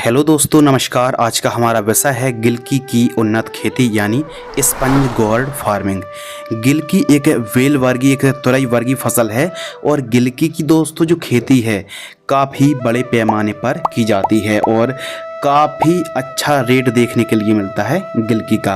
Hello दोस्तों, नमस्कार। आज का हमारा विषय है गिलकी की उन्नत खेती यानी स्पंज गोर्ड फार्मिंग। गिलकी एक वेल वर्गीय एक तुरई वर्गीय फसल है और गिलकी की दोस्तों जो खेती है काफ़ी बड़े पैमाने पर की जाती है और काफ़ी अच्छा रेट देखने के लिए मिलता है गिलकी का।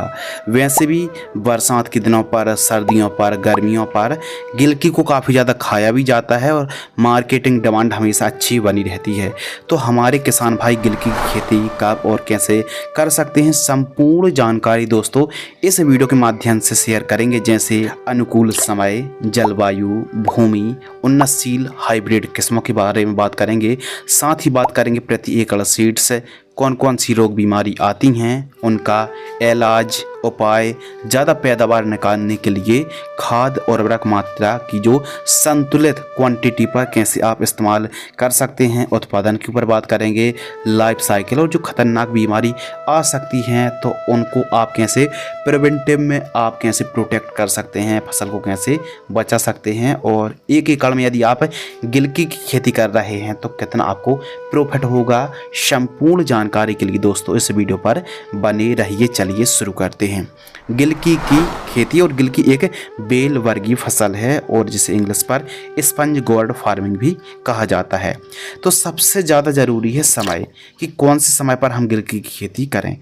वैसे भी बरसात के दिनों पर, सर्दियों पर, गर्मियों पर गिलकी को काफ़ी ज़्यादा खाया भी जाता है और मार्केटिंग डिमांड हमेशा अच्छी बनी रहती है। तो हमारे किसान भाई गिलकी की खेती कब और कैसे कर सकते हैं, संपूर्ण जानकारी दोस्तों इस वीडियो के माध्यम से शेयर करेंगे। जैसे अनुकूल समय, जलवायु, भूमि, उन्नतशील हाइब्रिड किस्मों के बारे में बात करेंगे। साथ ही बात करेंगे प्रति एकड़ सीड्स कौन कौन सी रोग बीमारी आती हैं, उनका इलाज, उपाय, ज़्यादा पैदावार निकालने के लिए खाद और उर्वरक मात्रा की जो संतुलित क्वांटिटी पर कैसे आप इस्तेमाल कर सकते हैं, उत्पादन के ऊपर बात करेंगे, लाइफ साइकिल और जो खतरनाक बीमारी आ सकती हैं तो उनको आप कैसे प्रिवेंटिव में आप कैसे प्रोटेक्ट कर सकते हैं, फसल को कैसे बचा सकते हैं और एक एकड़ में यदि आप गिलकी की खेती कर रहे हैं तो कितना आपको प्रॉफिट होगा। संपूर्ण जानकारी के लिए दोस्तों इस वीडियो पर बने रहिए। चलिए शुरू करते हैं। गिलकी की खेती और गिलकी एक बेल वर्गीय फसल है और जिसे इंग्लिश पर स्पंज गोर्ड फार्मिंग भी कहा जाता है। तो सबसे ज़्यादा ज़रूरी है समय कि कौन से समय पर हम गिलकी की खेती करें।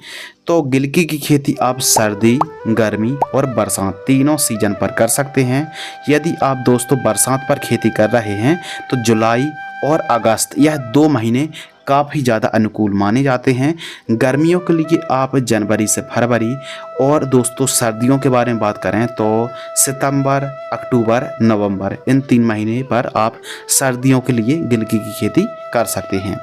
तो गिलकी की खेती आप सर्दी, गर्मी और बरसात तीनों सीजन पर कर सकते हैं। यदि आप दोस्तों बरसात पर खेती कर रहे हैं तो जुलाई और अगस्त यह 2 महीने काफ़ी ज़्यादा अनुकूल माने जाते हैं। गर्मियों के लिए आप जनवरी से फरवरी और दोस्तों सर्दियों के बारे में बात करें तो सितंबर, अक्टूबर, नवंबर इन 3 महीने पर आप सर्दियों के लिए गिलकी की खेती कर सकते हैं।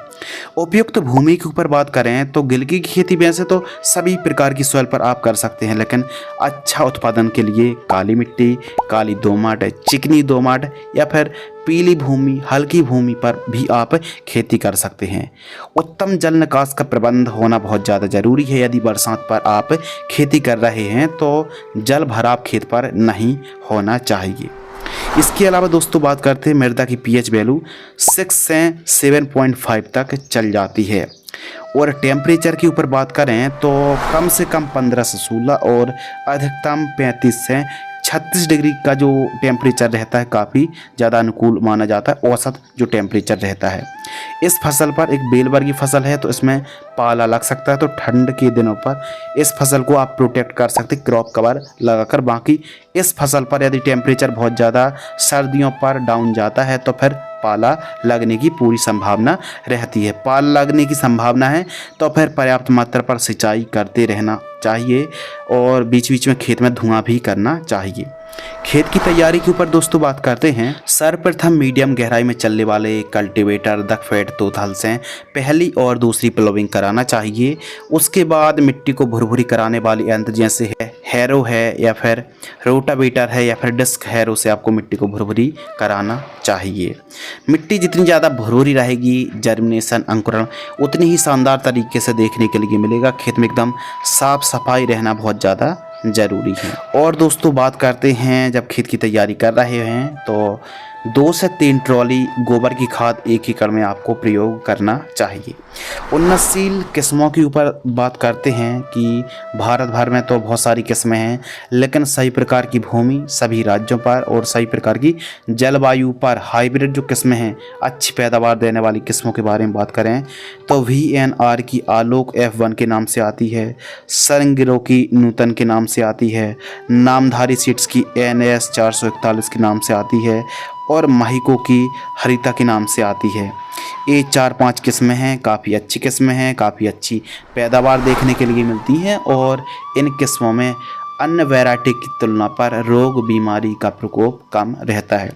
उपयुक्त भूमि के ऊपर बात करें तो गिलकी की खेती वैसे तो सभी प्रकार की सॉइल पर आप कर सकते हैं, लेकिन अच्छा उत्पादन के लिए काली मिट्टी, काली दोमट, चिकनी दोमट या फिर पीली भूमि, हल्की भूमि पर भी आप खेती कर सकते हैं। उत्तम जल निकास का प्रबंध होना बहुत ज़्यादा ज़रूरी है। यदि बरसात पर आप खेती कर रहे हैं तो जल भराव खेत पर नहीं होना चाहिए। इसके अलावा दोस्तों बात करते हैं मृदा की पीएच वैल्यू 6 से 7.5 तक चल जाती है और टेम्परेचर के ऊपर बात करें तो कम से कम 15 से 16 और अधिकतम 35 से 36 डिग्री का जो टेम्परेचर रहता है काफ़ी ज़्यादा अनुकूल माना जाता है, औसत जो टेम्परेचर रहता है। इस फसल पर एक बेल वर्गीय फसल है तो इसमें पाला लग सकता है, तो ठंड के दिनों पर इस फसल को आप प्रोटेक्ट कर सकते क्रॉप कवर लगाकर। बाकी इस फसल पर यदि टेम्परेचर बहुत ज़्यादा सर्दियों पर डाउन जाता है तो फिर पाला लगने की पूरी संभावना रहती है। पाला लगने की संभावना है तो फिर पर्याप्त मात्रा पर सिंचाई करते रहना चाहिए और बीच बीच में खेत में धुआं भी करना चाहिए। खेत की तैयारी के ऊपर दोस्तों बात करते हैं। सर्वप्रथम मीडियम गहराई में चलने वाले कल्टीवेटर दकफेट तोथल से पहली और दूसरी प्लोविंग कराना चाहिए। उसके बाद मिट्टी को भुरभुरी कराने वाले यंत्र जैसे हैरो है या फिर रोटावेटर है या फिर डिस्क हैरो से आपको मिट्टी को भुरभुरी कराना चाहिए। मिट्टी जितनी ज़्यादा भुरभुरी रहेगी, जर्मिनेशन अंकुरण उतनी ही शानदार तरीके से देखने के लिए मिलेगा। खेत में एकदम साफ सफाई रहना बहुत ज़्यादा ज़रूरी है। और दोस्तों बात करते हैं जब खेत की तैयारी कर रहे हैं तो 2 से 3 ट्रॉली गोबर की खाद एक एकड़ में आपको प्रयोग करना चाहिए। उन्नतशील किस्मों के ऊपर बात करते हैं कि भारत भर में तो बहुत सारी किस्में हैं, लेकिन सही प्रकार की भूमि सभी राज्यों पर और सही प्रकार की जलवायु पर हाइब्रिड जो किस्में हैं, अच्छी पैदावार देने वाली किस्मों के बारे में बात करें तो VNR की आलोक F1 के नाम से आती है, सरंगिरो की नूतन के नाम से आती है, नामधारी सीड्स की NS 441 के नाम से आती है और महिको की हरिता के नाम से आती है। ये 4-5 किस्में हैं, काफ़ी अच्छी किस्में हैं, काफ़ी अच्छी पैदावार देखने के लिए मिलती हैं और इन किस्मों में अन्य वैरायटी की तुलना पर रोग बीमारी का प्रकोप कम रहता है।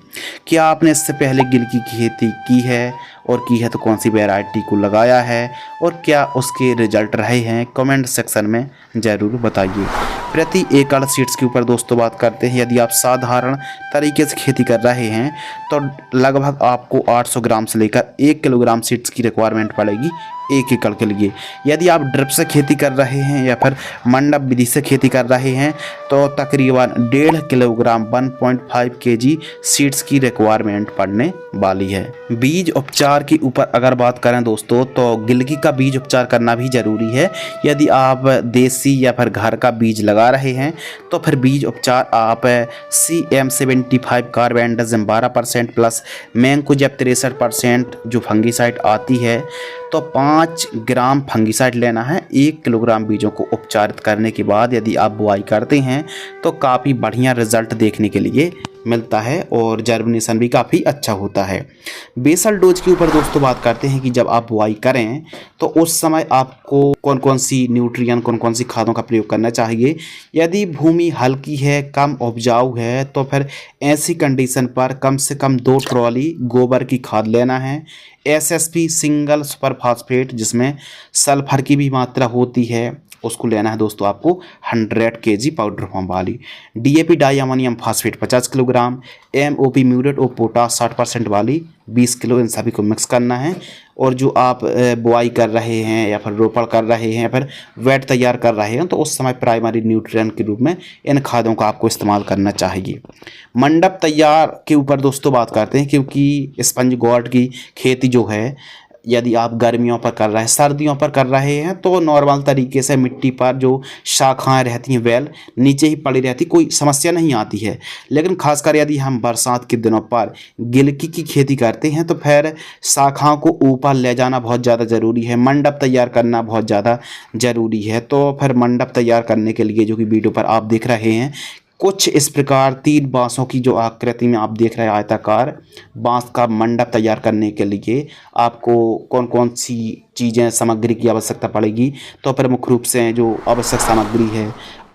क्या आपने इससे पहले गिलकी की खेती की है और की है तो कौन सी वैरायटी को लगाया है और क्या उसके रिजल्ट रहे हैं, कमेंट सेक्शन में ज़रूर बताइए। प्रति एकड़ सीड्स के ऊपर दोस्तों बात करते हैं। यदि आप साधारण तरीके से खेती कर रहे हैं तो लगभग आपको 800 ग्राम से लेकर 1 किलोग्राम सीड्स की रिक्वायरमेंट पड़ेगी 1 एकड़ के लिए। यदि आप ड्रिप से खेती कर रहे हैं या फिर मंडप विधि से खेती कर रहे हैं तो तकरीबन 1.5 किलोग्राम 1.5 केजी सीड्स की रिक्वायरमेंट पड़ने वाली है। बीज उपचार के ऊपर अगर बात करें दोस्तों तो गिलकी का बीज उपचार करना भी ज़रूरी है। यदि आप देसी या फिर घर का बीज लगा रहे हैं तो फिर बीज उपचार आप CM75 कार्बेंडाजिम 12% प्लस मैंकोजेब 63% जो फंगीसाइड आती है तो 5 ग्राम फंगीसाइड लेना है 1 किलोग्राम बीजों को उपचारित करने के बाद यदि आप बुआई करते हैं तो काफ़ी बढ़िया रिजल्ट देखने के लिए मिलता है और जर्मिनेशन भी काफ़ी अच्छा होता है। बेसल डोज के ऊपर दोस्तों बात करते हैं कि जब आप बुआई करें तो उस समय आपको कौन कौन सी न्यूट्रिएंट कौन कौन सी खादों का प्रयोग करना चाहिए। यदि भूमि हल्की है, कम उपजाऊ है तो फिर ऐसी कंडीशन पर कम से कम 2 ट्रॉली गोबर की खाद लेना है। SSP सिंगल सुपर फास्फेट जिसमें सल्फर की भी मात्रा होती है उसको लेना है दोस्तों आपको 100 kg पाउडर फॉर्म वाली। DAP di ammonium phosphate 50 kilogram, MOP muriate और पोटाश 60% वाली 20 किलो, इन सभी को मिक्स करना है। और जो आप बुआई कर रहे हैं या फिर रोपण कर रहे हैं या फिर वेट तैयार कर रहे हैं तो उस समय प्राइमरी न्यूट्रिएंट के रूप में इन खादों का आपको इस्तेमाल करना चाहिए। मंडप तैयार के ऊपर दोस्तों बात करते हैं क्योंकि स्पंज गोर्ड की खेती जो है यदि आप गर्मियों पर कर रहे हैं, सर्दियों पर कर रहे हैं तो नॉर्मल तरीके से मिट्टी पर जो शाखाएं रहती हैं वेल नीचे ही पड़ी रहती, कोई समस्या नहीं आती है। लेकिन खासकर यदि हम बरसात के दिनों पर गिलकी की खेती करते हैं तो फिर शाखाओं को ऊपर ले जाना बहुत ज़्यादा ज़रूरी है, मंडप तैयार करना बहुत ज़्यादा ज़रूरी है। तो फिर मंडप तैयार करने के लिए जो कि वीडियो पर आप देख रहे हैं कुछ इस प्रकार 3 बांसों की जो आकृति में आप देख रहे हैं आयताकार बांस का मंडप तैयार करने के लिए आपको कौन कौन सी चीज़ें सामग्री की आवश्यकता पड़ेगी। तो प्रमुख रूप से जो आवश्यक सामग्री है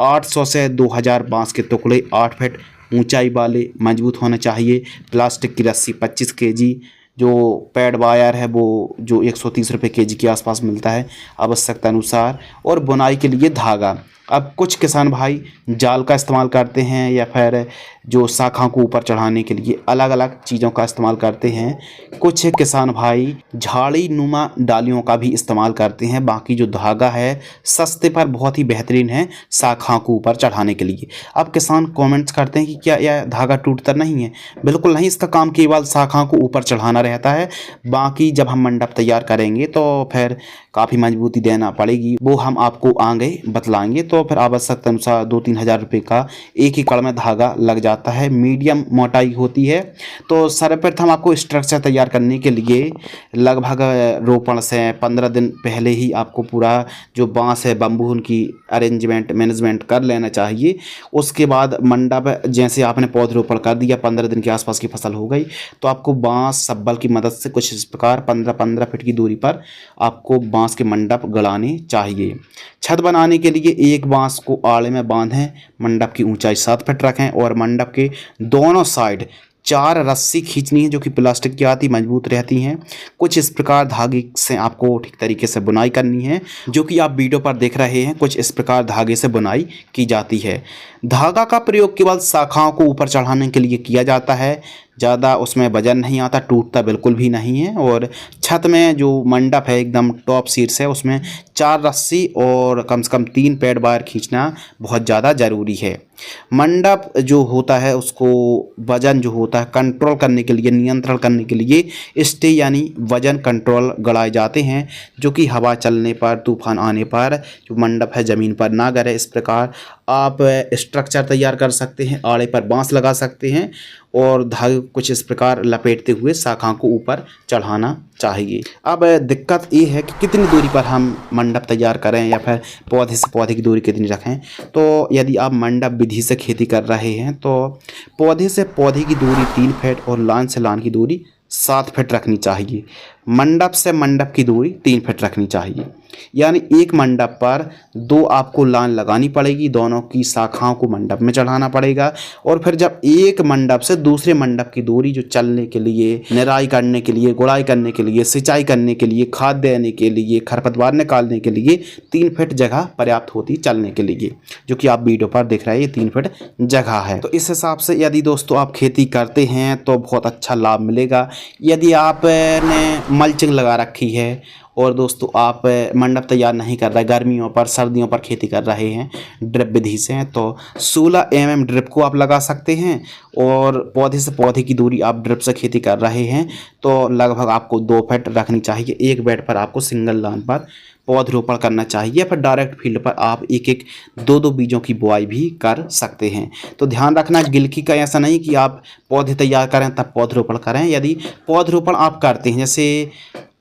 800 से 2000 बांस के टुकड़े 8 फीट ऊंचाई वाले मजबूत होने चाहिए। प्लास्टिक की रस्सी 25 kg, जो पैड वायर है वो जो 130 रुपये kg के आसपास मिलता है आवश्यकता अनुसार। और बुनाई के लिए धागा, अब कुछ किसान भाई जाल का इस्तेमाल करते हैं या फिर जो शाखाओं को ऊपर चढ़ाने के लिए अलग अलग चीज़ों का इस्तेमाल करते हैं। कुछ किसान भाई झाड़ी नुमा डालियों का भी इस्तेमाल करते हैं। बाकी जो धागा है सस्ते पर बहुत ही बेहतरीन है शाखाओं को ऊपर चढ़ाने के लिए। अब किसान कमेंट्स करते हैं कि क्या यह धागा टूटता नहीं है? बिल्कुल नहीं, इसका काम केवल शाखाओं को ऊपर चढ़ाना रहता है। बाकी जब हम मंडप तैयार करेंगे तो फिर काफ़ी मजबूती देना पड़ेगी, वो हम आपको आगे बतलाएंगे। तो फिर आवश्यकता अनुसार 2-3 हज़ार रुपये का 1 एकड़ में धागा लग जाता है, मीडियम मोटाई होती है। तो सर्वप्रथम आपको स्ट्रक्चर तैयार करने के लिए लगभग रोपण से 15 दिन पहले ही आपको पूरा जो बांस है बम्बू उनकी अरेंजमेंट मैनेजमेंट कर लेना चाहिए। उसके बाद मंडप जैसे आपने पौधरोपण कर दिया 15 दिन के आसपास की फसल हो गई तो आपको बांस सब्बल की मदद से कुछ इस प्रकार 15-15 फीट की दूरी पर आपको बांस के मंडप गड़ाने चाहिए। छत बनाने के लिए एक बांस को आड़े में बांधें, मंडप की ऊंचाई 7 फीट रखें और मंडप के दोनों साइड 4 रस्सी खींचनी है जो कि प्लास्टिक की आती मजबूत रहती हैं। कुछ इस प्रकार धागे से आपको ठीक तरीके से बुनाई करनी है जो कि आप वीडियो पर देख रहे हैं। कुछ इस प्रकार धागे से बुनाई की जाती है। धागा का प्रयोग केवल शाखाओं को ऊपर चढ़ाने के लिए किया जाता है, ज़्यादा उसमें वजन नहीं आता, टूटता बिल्कुल भी नहीं है। और छत में जो मंडप है एकदम टॉप शीर्ष है उसमें 4 रस्सी और कम से कम 3 पैड वायर खींचना बहुत ज़्यादा ज़रूरी है। मंडप जो होता है उसको वजन जो होता है कंट्रोल करने के लिए, नियंत्रण करने के लिए स्टे यानी वजन कंट्रोल गड़ाए जाते हैं जो कि हवा चलने पर, तूफान आने पर जो मंडप है ज़मीन पर ना गिरे। इस प्रकार आप स्ट्रक्चर तैयार कर सकते हैं, आड़े पर बांस लगा सकते हैं और धागे कुछ इस प्रकार लपेटते हुए शाखाओं को ऊपर चढ़ाना चाहिए। अब दिक्कत ये है कि कितनी दूरी पर हम मंडप तैयार करें या फिर पौधे से पौधे की दूरी कितनी रखें। तो यदि आप मंडप विधि से खेती कर रहे हैं तो पौधे से पौधे की दूरी 3 फीट और लान से लान की दूरी 7 फीट रखनी चाहिए। मंडप से मंडप की दूरी 3 फीट रखनी चाहिए। यानी एक मंडप पर 2 आपको लाइन लगानी पड़ेगी, दोनों की शाखाओं को मंडप में चढ़ाना पड़ेगा। और फिर जब एक मंडप से दूसरे मंडप की दूरी जो चलने के लिए, निराई करने के लिए, गुड़ाई करने के लिए, सिंचाई करने के लिए, खाद देने के लिए, खरपतवार निकालने के लिए 3 फीट जगह पर्याप्त होती चलने के लिए, जो कि आप वीडियो पर देख रहे हैं। ये 3 फीट जगह है। तो इस हिसाब से यदि दोस्तों आप खेती करते हैं तो बहुत अच्छा लाभ मिलेगा। यदि आपने मल्चिंग लगा रखी है और दोस्तों आप मंडप तैयार नहीं कर रहे, गर्मियों पर सर्दियों पर खेती कर रहे हैं ड्रिप विधि से, तो 16 mm ड्रिप को आप लगा सकते हैं। और पौधे से पौधे की दूरी आप ड्रिप से खेती कर रहे हैं तो लगभग आपको 2 फीट रखनी चाहिए। एक बेड पर आपको सिंगल लाइन पर पौधरोपण करना चाहिए, फिर डायरेक्ट फील्ड पर आप एक एक दो दो बीजों की बुआई भी कर सकते हैं। तो ध्यान रखना गिलकी का ऐसा नहीं कि आप पौधे तैयार करें तब पौधरोपण करें। यदि पौधरोपण आप करते हैं, जैसे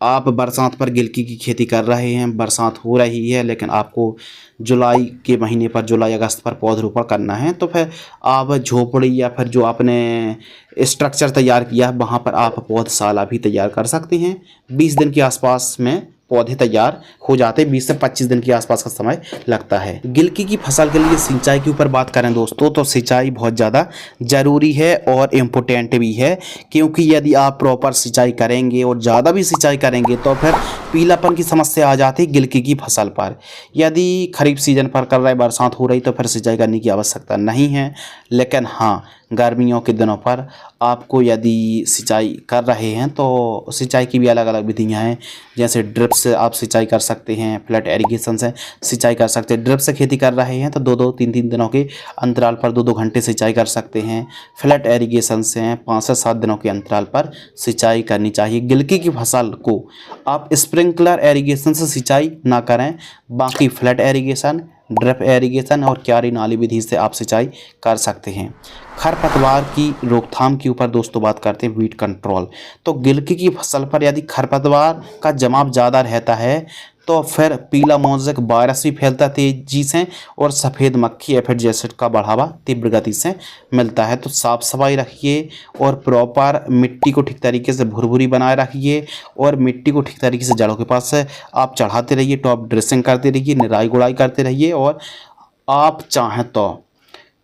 आप बरसात पर गिलकी की खेती कर रहे हैं, बरसात हो रही है लेकिन आपको जुलाई के महीने पर, जुलाई अगस्त पर पौधरोपण करना है, तो फिर आप झोपड़ी या फिर जो आपने स्ट्रक्चर तैयार किया है वहाँ पर आप पौधशाला भी तैयार कर सकते हैं। 20 दिन के आसपास में पौधे तैयार हो जाते हैं, 20 से 25 दिन के आसपास का समय लगता है। गिलकी की फसल के लिए सिंचाई के ऊपर बात करें दोस्तों, तो सिंचाई बहुत ज़्यादा ज़रूरी है और इम्पोर्टेंट भी है, क्योंकि यदि आप प्रॉपर सिंचाई करेंगे और ज़्यादा भी सिंचाई करेंगे तो फिर पीलापन की समस्या आ जाती है गिलकी की फसल पर। यदि खरीफ सीजन पर कर रहे, बरसात हो रही, तो फिर सिंचाई करने की आवश्यकता नहीं है। लेकिन हाँ, गर्मियों के दिनों पर आपको यदि सिंचाई कर रहे हैं तो सिंचाई की भी अलग अलग विधियां हैं। जैसे ड्रिप से आप सिंचाई कर सकते हैं, फ्लैट एरीगेशन से सिंचाई कर सकते हैं। ड्रिप से खेती कर रहे हैं तो 2-2, 3-3 दिनों के अंतराल पर 2-2 घंटे सिंचाई कर सकते हैं। फ्लैट एरीगेशन से 5 से 7 दिनों के अंतराल पर सिंचाई करनी चाहिए। गिलकी की फसल को आप स्प्रिंकलर एरीगेशन से सिंचाई ना करें, बाकी फ्लैट एरीगेशन, ड्रिप एरीगेशन और क्यारी नाली विधि से आप सिंचाई कर सकते हैं। खरपतवार की रोकथाम के ऊपर दोस्तों बात करते हैं, वीड कंट्रोल। तो गिलकी की फसल पर यदि खरपतवार का जमाव ज़्यादा रहता है तो फिर पीला मोज़ेक वायरस भी फैलता तेजी से और सफ़ेद मक्खी एफिड एसिड का बढ़ावा तीव्र गति से मिलता है। तो साफ़ सफाई रखिए और प्रॉपर मिट्टी को ठीक तरीके से भुरभुरी बनाए रखिए और मिट्टी को ठीक तरीके से जड़ों के पास से आप चढ़ाते रहिए, टॉप ड्रेसिंग करते रहिए, निराई गुड़ाई करते रहिए। और आप चाहें तो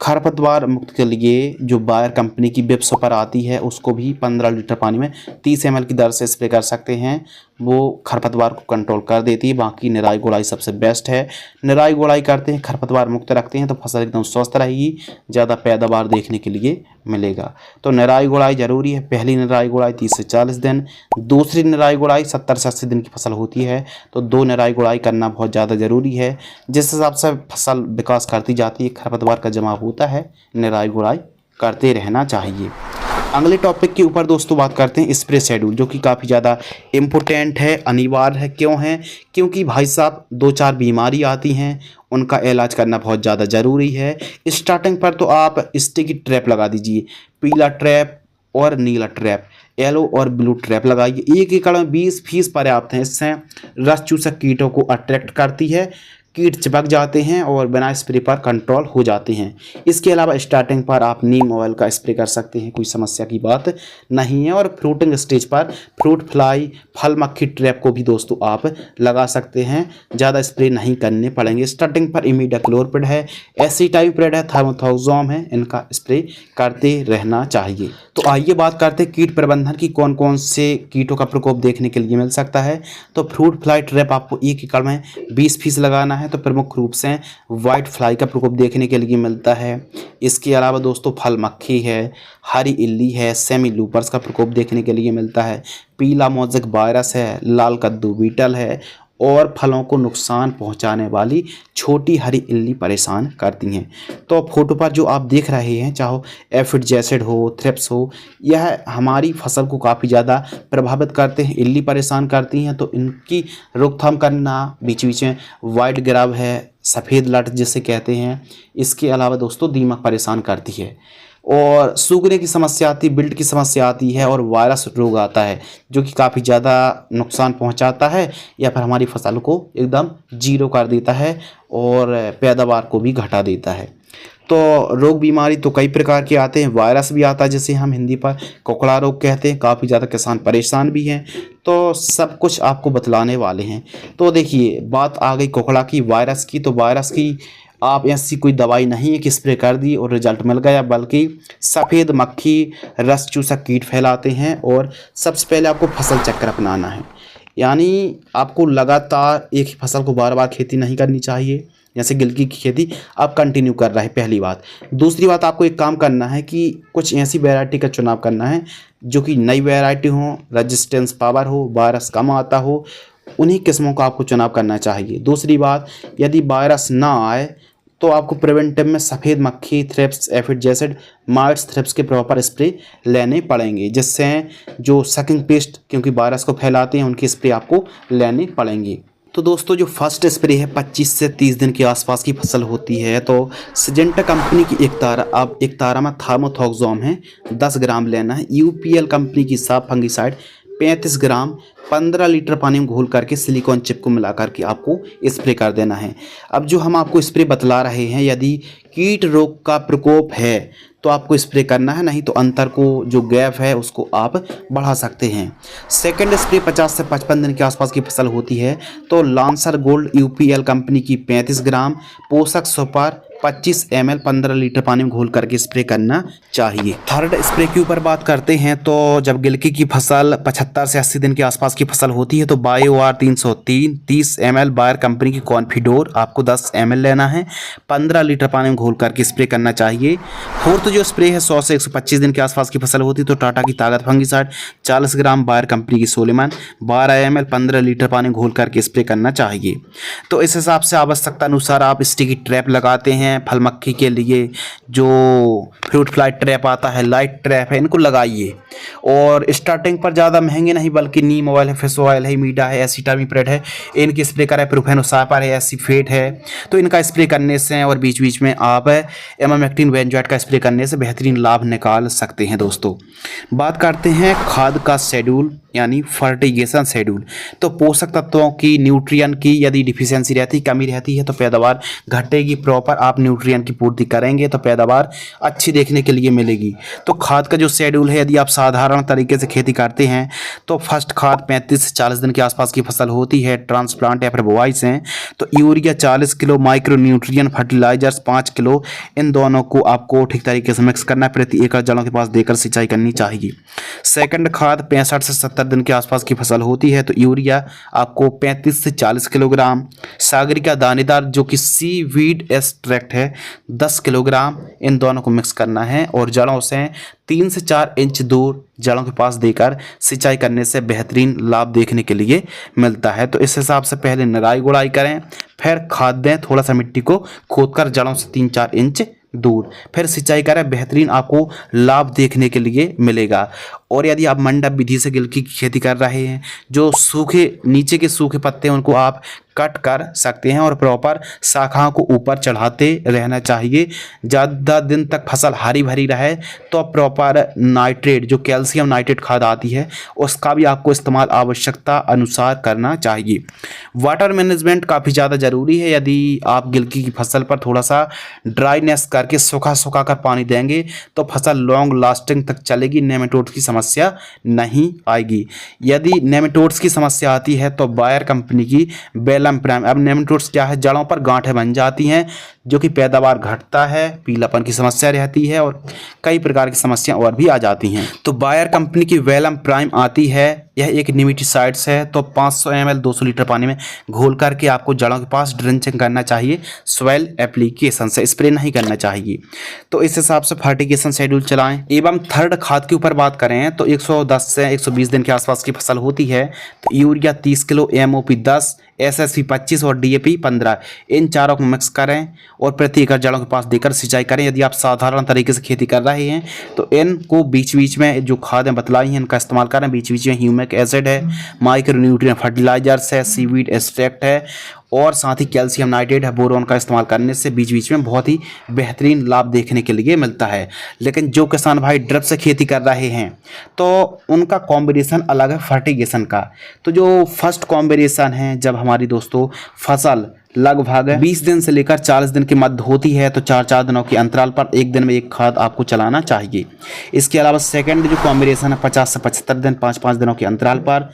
खरपतवार मुक्त के लिए जो बायर कंपनी की बिप्स पर आती है उसको भी 15 लीटर पानी में 30 ml की दर से स्प्रे कर सकते हैं, वो खरपतवार को कंट्रोल कर देती है। बाकी निराई गुड़ाई सबसे बेस्ट है, निराई गुड़ाई करते हैं, खरपतवार मुक्त रखते हैं तो फसल एकदम स्वस्थ रहेगी, ज़्यादा पैदावार देखने के लिए मिलेगा। तो निराई गुड़ाई ज़रूरी है। पहली निराई गुड़ाई 30 से 40 दिन, दूसरी निराई गुड़ाई 70 से 80 दिन की फसल होती है तो 2 निराई गुड़ाई करना बहुत ज़्यादा ज़रूरी है। जिस हिसाब से फसल विकास करती जाती है, खरपतवार का जमाव होता है, निराई गुड़ाई करते रहना चाहिए। अगले टॉपिक के ऊपर दोस्तों बात करते हैं स्प्रे शेड्यूल, जो कि काफ़ी ज़्यादा इम्पोर्टेंट है, अनिवार्य है। क्यों है? क्योंकि भाई साहब 2-4 बीमारी आती हैं, उनका इलाज करना बहुत ज़्यादा ज़रूरी है। स्टार्टिंग पर तो आप स्टिकी ट्रैप लगा दीजिए, पीला ट्रैप और नीला ट्रैप, येलो और ब्लू ट्रैप लगाइए। 1 एकड़ में 20 फीस पर्याप्त है। इससे रस चूसक कीटों को अट्रैक्ट करती है, कीट चिपक जाते हैं और बिना स्प्रे पर कंट्रोल हो जाते हैं। इसके अलावा स्टार्टिंग पर आप नीम ऑयल का स्प्रे कर सकते हैं, कोई समस्या की बात नहीं है। और फ्रूटिंग स्टेज पर फ्रूट फ्लाई, फल मक्खी ट्रैप को भी दोस्तों आप लगा सकते हैं, ज़्यादा स्प्रे नहीं करने पड़ेंगे। स्टार्टिंग पर इमिडाक्लोरपिड है, एसिटाइप्रिड है, थार्मोथोक्सोम है, इनका स्प्रे करते रहना चाहिए। तो आइए बात करते हैं कीट प्रबंधन की, कौन कौन से कीटों का प्रकोप देखने के लिए मिल सकता है। तो फ्रूट फ्लाई ट्रैप आपको 1 एकड़ में 20 फीस लगाना है, तो प्रमुख रूप से वाइट फ्लाई का प्रकोप देखने के लिए मिलता है। इसके अलावा दोस्तों फल मक्खी है, हरी इल्ली है, सेमी लूपर्स का प्रकोप देखने के लिए मिलता है, पीला मोज़ेक वायरस है, लाल कद्दू बीटल है और फलों को नुकसान पहुंचाने वाली छोटी हरी इल्ली परेशान करती हैं। तो फोटो पर जो आप देख रहे हैं, चाहे एफिड एसिड हो, थ्रिप्स हो, यह हमारी फसल को काफ़ी ज़्यादा प्रभावित करते हैं, इल्ली परेशान करती हैं। तो इनकी रोकथाम करना, बीच बीच में वाइट ग्राब है, सफ़ेद लट जिसे कहते हैं। इसके अलावा दोस्तों दीमक परेशान करती है और सूखने की समस्या आती है, बिल्ट की समस्या आती है और वायरस रोग आता है जो कि काफ़ी ज़्यादा नुकसान पहुंचाता है या फिर हमारी फसल को एकदम जीरो कर देता है और पैदावार को भी घटा देता है। तो रोग बीमारी तो कई प्रकार के आते हैं, वायरस भी आता है जिसे हम हिंदी पर कोकड़ा रोग कहते हैं, काफ़ी ज़्यादा किसान परेशान भी हैं। तो सब कुछ आपको बतलाने वाले हैं। तो देखिए बात आ गई कोकड़ा की, वायरस की। तो वायरस की आप ऐसी कोई दवाई नहीं है कि स्प्रे कर दी और रिजल्ट मिल गया, बल्कि सफ़ेद मक्खी रस चूसक कीट फैलाते हैं। और सबसे पहले आपको फसल चक्र अपनाना है, यानी आपको लगातार एक ही फसल को बार बार खेती नहीं करनी चाहिए। जैसे गिलकी की खेती आप कंटिन्यू कर रहे हैं, पहली बात। दूसरी बात, आपको एक काम करना है कि कुछ ऐसी वैरायटी का चुनाव करना है जो कि नई वैरायटी हो, रेजिस्टेंस पावर हो, वायरस कम आता हो उन्हीं किस्मों का आपको चुनाव करना चाहिए। दूसरी बात, यदि वायरस ना आए तो आपको प्रिवेंटिव में सफ़ेद मक्खी, थ्रिप्स, एफिड जैसे माइट्स, थ्रिप्स के प्रॉपर स्प्रे लेने पड़ेंगे, जिससे जो सकिंग पेस्ट क्योंकि वायरस को फैलाते हैं उनकी स्प्रे आपको लेनी पड़ेंगी। तो दोस्तों जो फर्स्ट स्प्रे है 25 से 30 दिन के आसपास की फसल होती है, तो सिजेंटा कंपनी की एक तारा में थार्मोथॉक्सोम है 10 ग्राम लेना है। यूपीएल कंपनी की साफ फंगिसाइड 35 ग्राम 15 लीटर पानी में घोल करके सिलिकॉन चिप को मिला करके आपको स्प्रे कर देना है। अब जो हम आपको स्प्रे बतला रहे हैं, यदि कीट रोग का प्रकोप है तो आपको स्प्रे करना है, नहीं तो अंतर को जो गैप है उसको आप बढ़ा सकते हैं। सेकंड स्प्रे 50 से 55 दिन के आसपास की फसल होती है, तो लांसर गोल्ड यूपीएल कंपनी की 35 ग्राम पोषक सुपर 25 ml 15 लीटर पानी में घोल करके स्प्रे करना चाहिए। थर्ड स्प्रे के ऊपर बात करते हैं, तो जब गिलकी की फसल 75 से 80 दिन के आसपास की फसल होती है तो बायोआर 303 30 ml बायर कंपनी की कॉन्फिडोर आपको 10 ml लेना है, 15 लीटर पानी में घोल करके स्प्रे करना चाहिए। फोर्थ जो स्प्रे है 100 से 125 दिन के आसपास की फसल होती है, तो टाटा की ताकत फंगिसाइड 40 ग्राम बायर कंपनी की सोलेमन 12 ml 15 लीटर पानी में घोल करके स्प्रे करना चाहिए। तो इस हिसाब से आवश्यकता अनुसार आप स्टिकी ट्रैप लगाते हैं फल मक्खी के लिए, जो फ्रूट फ्लाई ट्रैप आता है, लाइट ट्रैप है, इनको लगाइए। और स्टार्टिंग पर ज़्यादा महंगे नहीं बल्कि नीम ऑयल है, फिश ऑयल है, मीडा है, एसिटामिप्रेड है, इनकी स्प्रे करें, प्रोफेनोसाइपर है, एसीफेट है, तो इनका स्प्रे करने से और बीच बीच में आप एमामेक्टिन बेंजोएट का स्प्रे करने से बेहतरीन लाभ निकाल सकते हैं। दोस्तों बात करते हैं खाद का शेड्यूल यानी फर्टिगेशन शेड्यूल। तो पोषक तत्वों की, न्यूट्रिएंट की यदि डिफिशियंसी रहती, कमी रहती है तो पैदावार घटेगी। प्रॉपर आप न्यूट्रिएंट की पूर्ति करेंगे तो पैदावार अच्छी देखने के लिए मिलेगी। तो खाद का जो शेड्यूल है, यदि आप साधारण तरीके से खेती करते हैं तो फर्स्ट खाद 35 से 40 दिन के आसपास की फसल होती है, ट्रांसप्लांट या फिर बुआई से, तो urea 40 kilo, micro nutrient fertilisers 5 kilo, इन दोनों को आपको ठीक तरीके से मिक्स करना है, प्रति एकड़ जड़ों के पास देकर सिंचाई करनी चाहिए। सेकंड खाद 65 से 70 दिन के आसपास की फसल होती है, तो यूरिया आपको 35 से 40 किलोग्राम, सागरिका दानेदार जो कि सीवीड एक्सट्रैक्ट है 10 किलोग्राम, इन दोनों को मिक्स करना है और जड़ों से 3 से 4 इंच दूर जड़ों के पास देकर सिंचाई करने से बेहतरीन लाभ देखने के लिए मिलता है। तो इस हिसाब से पहले निराई गुड़ाई करें, फिर खाद दें, थोड़ा सा मिट्टी को खोदकर जड़ों से 3-4 इंच दूर, फिर सिंचाई करें, बेहतरीन आपको लाभ देखने के लिए मिलेगा। और यदि आप मंडप विधि से गिलकी की खेती कर रहे हैं, जो सूखे नीचे के सूखे पत्ते हैं उनको आप कट कर सकते हैं और प्रॉपर शाखाओं को ऊपर चढ़ाते रहना चाहिए। ज़्यादा दिन तक फसल हरी भरी रहे तो प्रॉपर नाइट्रेट, जो कैल्शियम नाइट्रेट खाद आती है, उसका भी आपको इस्तेमाल आवश्यकता अनुसार करना चाहिए। वाटर मैनेजमेंट काफ़ी ज़्यादा ज़रूरी है। यदि आप गिलकी की फसल पर थोड़ा सा ड्राईनेस करके सूखा सूखा कर पानी देंगे तो फसल लॉन्ग लास्टिंग तक चलेगी, नेमेटोड्स की समस्या नहीं आएगी। यदि नेमेटोड्स की समस्या आती है तो बायर कंपनी की वेलम प्राइम, अब नेमेटोड्स क्या है, जड़ों पर गांठें बन जाती हैं जो कि पैदावार घटता है, पीलापन की समस्या रहती है और कई प्रकार की समस्या और भी आ जाती हैं। तो बायर कंपनी की वेलम प्राइम आती है, यह एक निमेटिसाइड्स है, तो 500 ml 200 लीटर पानी में घोल करके आपको जड़ों के पास ड्रेंचिंग करना चाहिए, सॉइल एप्लीकेशन से स्प्रे नहीं करना चाहिए। तो इस हिसाब से फर्टिगेशन शेड्यूल चलाएं। एवं थर्ड खाद के ऊपर बात करें तो 110 से 120 दिन के आसपास की फसल होती है, तो यूरिया 30 किलो, MOP 10, SSP 25 और DAP 15, इन चारों को मिक्स करें और प्रति एकड़ जड़ों के पास देकर सिंचाई करें। यदि आप साधारण तरीके से खेती कर रहे हैं तो इनको बीच बीच में जो खादें बतलाई हैं इनका इस्तेमाल करें। बीच बीच में ह्यूमिक एसिड है, माइक्रो न्यूट्रिएंट फर्टिलाइजर्स है, सीवीड एक्सट्रैक्ट है और साथ ही कैल्शियम नाइट्रेट है, बोरोन का इस्तेमाल करने से बीच बीच में बहुत ही बेहतरीन लाभ देखने के लिए मिलता है। लेकिन जो किसान भाई ड्रिप से खेती कर रहे हैं तो उनका कॉम्बिनेशन अलग है फर्टिगेशन का। तो जो फर्स्ट कॉम्बिनेशन है, जब हमारी दोस्तों फसल लगभग 20 दिन से लेकर 40 दिन के मध्य होती है तो 4-4 दिनों के अंतराल पर एक दिन में एक खाद आपको चलाना चाहिए। इसके अलावा सेकंड जो कॉम्बिनेशन है 50 से 75 दिन 5-5 दिनों के अंतराल पर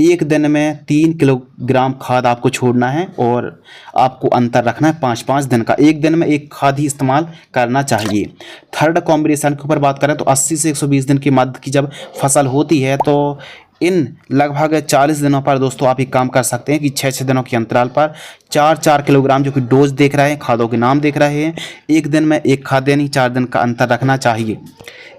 एक दिन में 3 किलोग्राम खाद आपको छोड़ना है और आपको अंतर रखना है 5-5 दिन का, एक दिन में एक खाद ही इस्तेमाल करना चाहिए। थर्ड कॉम्बिनेशन के ऊपर बात करें तो 80 से 120 दिन के मध्य की जब फसल होती है तो इन लगभग 40 दिनों पर दोस्तों आप एक काम कर सकते हैं कि 6-6 दिनों के अंतराल पर 4-4 किलोग्राम जो कि डोज देख रहे हैं, खादों के नाम देख रहे हैं, एक दिन में एक खाद यानी 4 दिन का अंतर रखना चाहिए।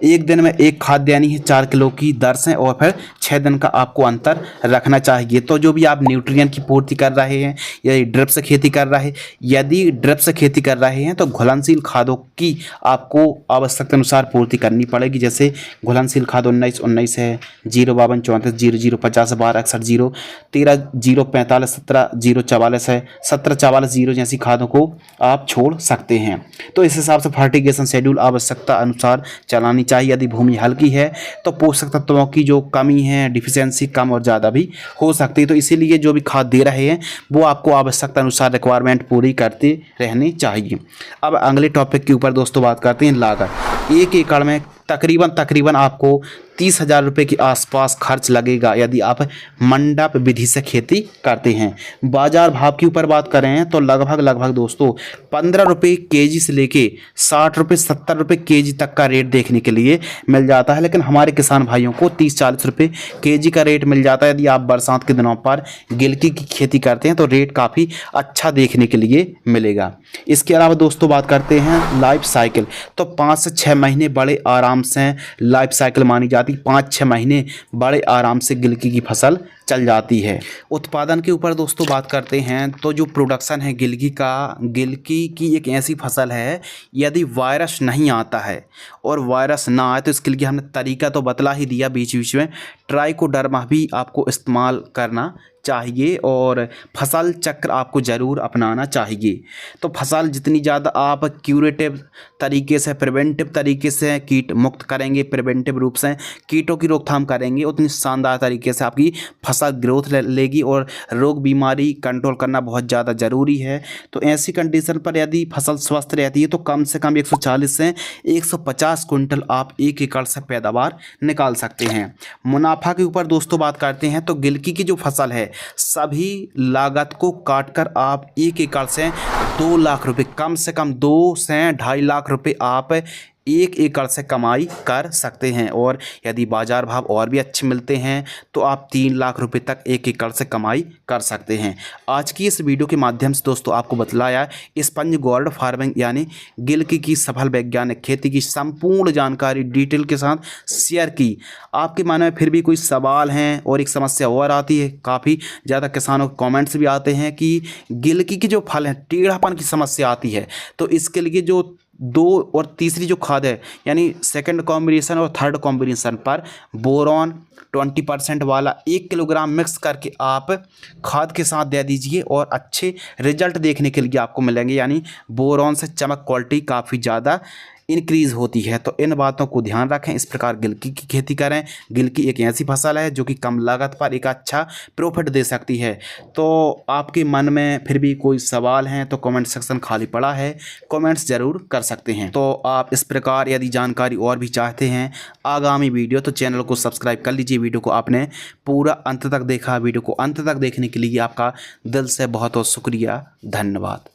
एक दिन में एक खाद यानी है 4 किलो की दर से, और फिर 6 दिन का आपको अंतर रखना चाहिए। तो जो भी आप न्यूट्रिएंट की पूर्ति कर रहे हैं या ड्रिप से खेती कर रहे हैं, यदि ड्रिप से खेती कर रहे हैं तो घुलनशील खादों की आपको आवश्यकता अनुसार पूर्ति करनी पड़ेगी। जैसे घुलनशील खाद 19-19 है, 052-34-00-50 1261 013-045 17-044 है, 17-44-0 जैसी खादों को आप छोड़ सकते हैं। तो इस हिसाब से फर्टिगेशन शेड्यूल आवश्यकता अनुसार चलानी चाहिए। यदि भूमि हल्की है तो पोषक तत्वों की जो कमी है, डिफिशियंसी कम और ज़्यादा भी हो सकती है। तो इसीलिए जो भी खाद दे रहे हैं वो आपको आवश्यकता अनुसार रिक्वायरमेंट पूरी करते रहनी चाहिए। अब अगले टॉपिक के ऊपर दोस्तों बात करते हैं लागत। 1 एकड़ में तकरीबन आपको 30,000 रुपये के आसपास खर्च लगेगा यदि आप मंडप विधि से खेती करते हैं। बाजार भाव के ऊपर बात करें तो लगभग दोस्तों 15 रुपये केजी से लेके 60 रुपये 70 रुपये केजी तक का रेट देखने के लिए मिल जाता है। लेकिन हमारे किसान भाइयों को 30-40 रुपये केजी का रेट मिल जाता है। यदि आप बरसात के दिनों पर गिलकी की खेती करते हैं तो रेट काफ़ी अच्छा देखने के लिए मिलेगा। इसके अलावा दोस्तों बात करते हैं लाइफ साइकिल। तो 5 से 6 महीने बड़े आराम से लाइफ साइकिल मानी जाती, 5-6 महीने बड़े आराम से गिलकी की फसल चल जाती है। उत्पादन के ऊपर दोस्तों बात करते हैं तो जो प्रोडक्शन है गिलकी की एक ऐसी फसल है, यदि वायरस नहीं आता है और वायरस ना आए तो इसके लिए हमने तरीका तो बतला ही दिया बीच में। ट्राइकोडर्मा भी आपको इस्तेमाल करना चाहिए और फसल चक्र आपको ज़रूर अपनाना चाहिए। तो फसल जितनी ज़्यादा आप क्यूरेटिव तरीके से, प्रिवेंटिव तरीके से कीट मुक्त करेंगे, प्रिवेंटिव रूप से कीटों की रोकथाम करेंगे, उतनी शानदार तरीके से आपकी फसल ग्रोथ लेगी और रोग बीमारी कंट्रोल करना बहुत ज़्यादा ज़रूरी है। तो ऐसी कंडीशन पर यदि फसल स्वस्थ रहती है तो कम से कम 140 से 150 कुंटल आप 1 एकड़ से पैदावार निकाल सकते हैं। मुनाफा के ऊपर दोस्तों बात करते हैं तो गिलकी की जो फसल है सभी लागत को काटकर आप 1 एकड़ से 2 लाख रुपए, कम से कम 2 से 2.5 लाख रुपए आप 1 एकड़ से कमाई कर सकते हैं। और यदि बाजार भाव और भी अच्छे मिलते हैं तो आप 3 लाख रुपए तक 1 एकड़ से कमाई कर सकते हैं। आज की इस वीडियो के माध्यम से दोस्तों आपको बतलाया स्पंज गोर्ड फार्मिंग यानी गिलकी की सफल वैज्ञानिक खेती की संपूर्ण जानकारी डिटेल के साथ शेयर की। आपके मन में फिर भी कोई सवाल हैं और एक समस्या और आती है, काफ़ी ज़्यादा किसानों के कॉमेंट्स भी आते हैं कि गिलकी की जो फल है टेढ़ापन की समस्या आती है, तो इसके लिए जो 2 और तीसरी जो खाद है यानी सेकंड कॉम्बिनेशन और थर्ड कॉम्बिनेशन पर बोरॉन 20% वाला 1 किलोग्राम मिक्स करके आप खाद के साथ दे दीजिए और अच्छे रिजल्ट देखने के लिए आपको मिलेंगे। यानी बोरॉन से चमक क्वालिटी काफ़ी ज़्यादा इंक्रीज़ होती है। तो इन बातों को ध्यान रखें, इस प्रकार गिलकी की खेती करें। गिलकी एक ऐसी फसल है जो कि कम लागत पर एक अच्छा प्रॉफिट दे सकती है। तो आपके मन में फिर भी कोई सवाल हैं तो कमेंट सेक्शन खाली पड़ा है, कमेंट्स ज़रूर कर सकते हैं। तो आप इस प्रकार यदि जानकारी और भी चाहते हैं आगामी वीडियो तो चैनल को सब्सक्राइब कर लीजिए। वीडियो को आपने पूरा अंत तक देखा, वीडियो को अंत तक देखने के लिए आपका दिल से बहुत बहुत शुक्रिया, धन्यवाद।